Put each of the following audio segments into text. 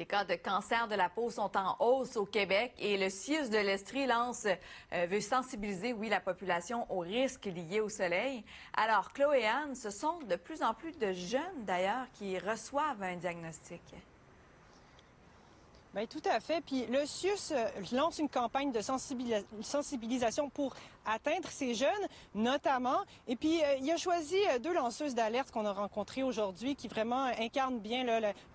Les cas de cancer de la peau sont en hausse au Québec et le CIUS de l'Estrie veut sensibiliser, oui, la population aux risques liés au soleil. Alors, Chloé et Anne, ce sont de plus en plus de jeunes, d'ailleurs, qui reçoivent un diagnostic. Bien, tout à fait. Puis le CIUS lance une campagne de sensibilisation pour atteindre ces jeunes, notamment. Et puis, il a choisi deux lanceuses d'alerte qu'on a rencontrées aujourd'hui qui vraiment incarnent bien,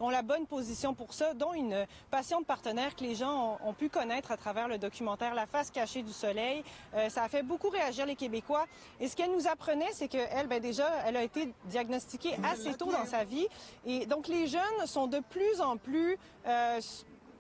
ont la bonne position pour ça, dont une patiente partenaire que les gens ont pu connaître à travers le documentaire La face cachée du soleil. Ça a fait beaucoup réagir les Québécois. Et ce qu'elle nous apprenait, c'est qu'elle, déjà, elle a été diagnostiquée assez tôt dans sa vie. Et donc, les jeunes sont de plus en plus...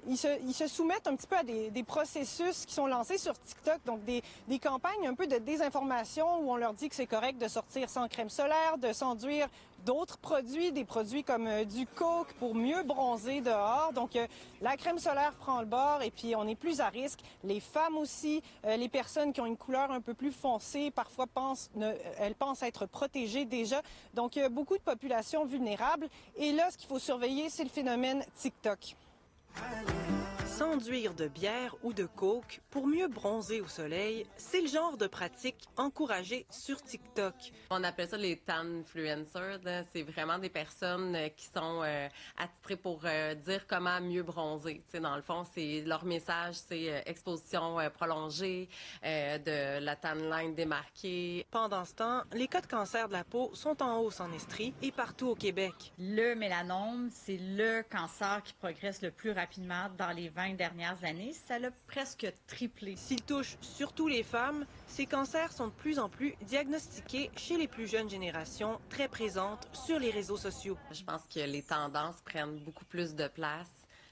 Ils se soumettent un petit peu à des processus qui sont lancés sur TikTok, donc des campagnes un peu de désinformation où on leur dit que c'est correct de sortir sans crème solaire, de s'enduire d'autres produits, des produits comme du coke pour mieux bronzer dehors. Donc, la crème solaire prend le bord et puis on est plus à risque. Les femmes aussi, les personnes qui ont une couleur un peu plus foncée, parfois elles pensent être protégées déjà. Donc, beaucoup de populations vulnérables. Et là, ce qu'il faut surveiller, c'est le phénomène TikTok. S'enduire de bière ou de coke pour mieux bronzer au soleil, c'est le genre de pratique encouragée sur TikTok. On appelle ça les tanfluencers. C'est vraiment des personnes qui sont attitrées pour dire comment mieux bronzer. T'sais, dans le fond, c'est leur message, c'est exposition prolongée, de la tan line démarquée. Pendant ce temps, les cas de cancer de la peau sont en hausse en Estrie et partout au Québec. Le mélanome, c'est le cancer qui progresse le plus rapidement dans les 20 dernières années. Ça l'a presque triplé. S'il touche surtout les femmes, ces cancers sont de plus en plus diagnostiqués chez les plus jeunes générations, très présentes sur les réseaux sociaux. Je pense que les tendances prennent beaucoup plus de place.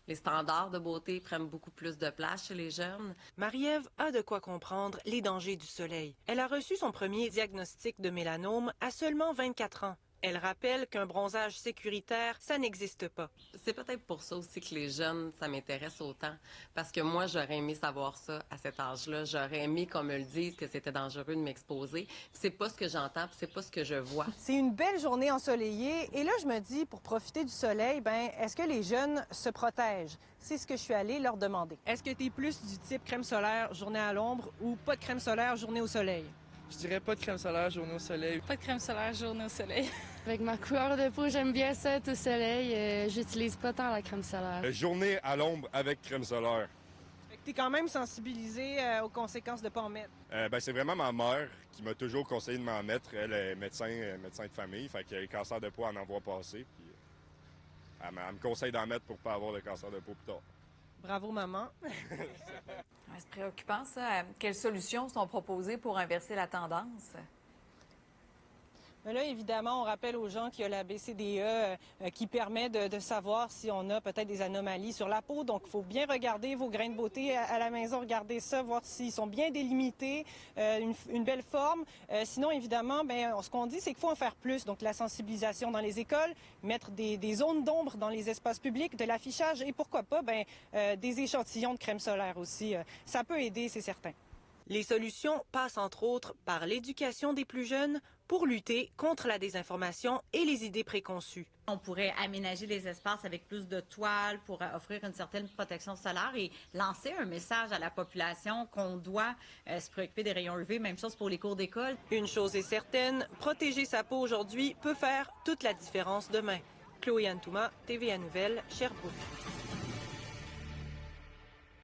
Les standards de beauté prennent beaucoup plus de place chez les jeunes. Marie-Ève a de quoi comprendre les dangers du soleil. Elle a reçu son premier diagnostic de mélanome à seulement 24 ans. Elle rappelle qu'un bronzage sécuritaire, ça n'existe pas. C'est peut-être pour ça aussi que les jeunes, ça m'intéresse autant. Parce que moi, j'aurais aimé savoir ça à cet âge-là. J'aurais aimé qu'on me le dise, que c'était dangereux de m'exposer. C'est pas ce que j'entends, puis c'est pas ce que je vois. C'est une belle journée ensoleillée. Et là, je me dis, pour profiter du soleil, est-ce que les jeunes se protègent? C'est ce que je suis allée leur demander. Est-ce que tu es plus du type crème solaire, journée à l'ombre, ou pas de crème solaire, journée au soleil? Je dirais pas de crème solaire, journée au soleil. Pas de crème solaire, journée au soleil. Avec ma couleur de peau, j'aime bien ça être au soleil. J'utilise pas tant la crème solaire. Journée à l'ombre avec crème solaire. Tu es quand même sensibilisé aux conséquences de ne pas en mettre. C'est vraiment ma mère qui m'a toujours conseillé de m'en mettre. Elle est médecin de famille, fait que le cancer de peau, elle en voit passer. Puis, elle me conseille d'en mettre pour pas avoir de cancer de peau plus tard. Bravo, maman. C'est préoccupant, ça. Quelles solutions sont proposées pour inverser la tendance? Mais là, évidemment, on rappelle aux gens qu'il y a la BCDE qui permet de savoir si on a peut-être des anomalies sur la peau. Donc, il faut bien regarder vos grains de beauté à la maison, regarder ça, voir s'ils sont bien délimités, une belle forme. Sinon, évidemment, ce qu'on dit, c'est qu'il faut en faire plus. Donc, la sensibilisation dans les écoles, mettre des zones d'ombre dans les espaces publics, de l'affichage et pourquoi pas des échantillons de crème solaire aussi. Ça peut aider, c'est certain. Les solutions passent entre autres par l'éducation des plus jeunes pour lutter contre la désinformation et les idées préconçues. On pourrait aménager les espaces avec plus de toiles pour offrir une certaine protection solaire et lancer un message à la population qu'on doit se préoccuper des rayons UV. Même chose pour les cours d'école. Une chose est certaine, protéger sa peau aujourd'hui peut faire toute la différence demain. Chloé Antouma, TVA Nouvelles, Sherbrooke.